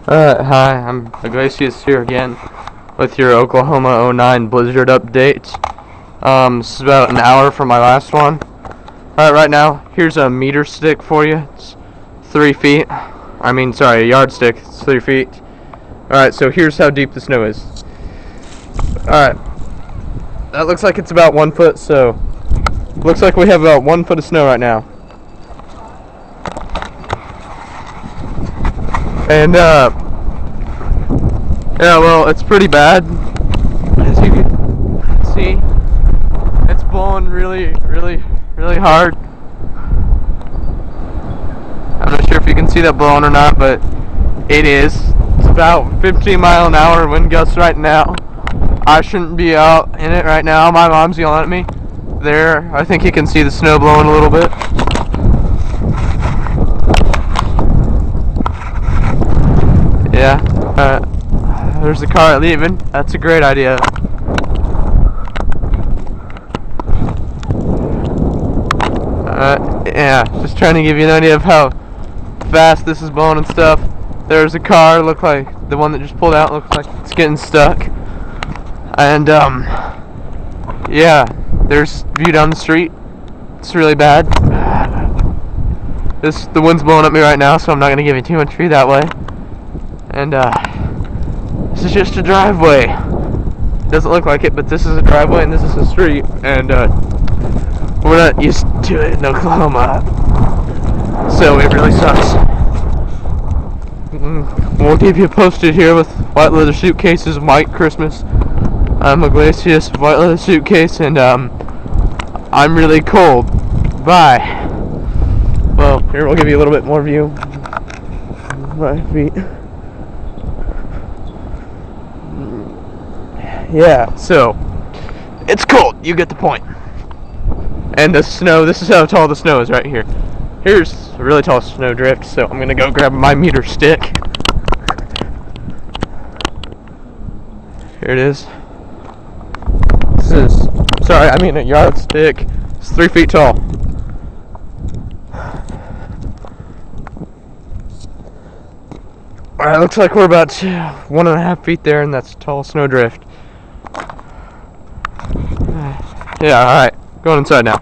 Hi, I'm IGLACIOUS here again with your Oklahoma '09 blizzard update. This is about an hour from my last one. Alright, right now, here's a meter stick for you. It's 3 feet. A yardstick. It's 3 feet. Alright, so here's how deep the snow is. Alright, that looks like it's about 1 foot, so looks like we have about 1 foot of snow right now. And yeah, well, it's pretty bad. As you can see, it's blowing really hard. I'm not sure if you can see that blowing or not, but it is. It's about 15 mile an hour wind gusts right now. I shouldn't be out in it right now. My mom's yelling at me. There, I think you can see the snow blowing a little bit. Yeah, there's the car leaving. That's a great idea. Yeah, just trying to give you an idea of how fast this is blowing and stuff. There's a car, look like the one that just pulled out, looks like it's getting stuck. And yeah, there's view down the street. It's really bad. The wind's blowing at me right now, so I'm not gonna give you too much view that way. And this is just a driveway. Doesn't look like it, but this is a driveway and this is a street, and we're not used to it in Oklahoma, so it really sucks. We'll keep you posted here with White Leather Suitcases and White Christmas. I'm IGLACIOUS, White Leather Suitcase, and I'm really cold. Bye. Well, here we'll give you a little bit more view. My feet. Yeah, so it's cold, you get the point. And the snow, this is how tall the snow is right here. Here's a really tall snow drift, so I'm gonna go grab my meter stick. Here it is. A yardstick. It's 3 feet tall. Alright, looks like we're about 1.5 feet there, and that's tall snow drift. Yeah, alright. Going inside now.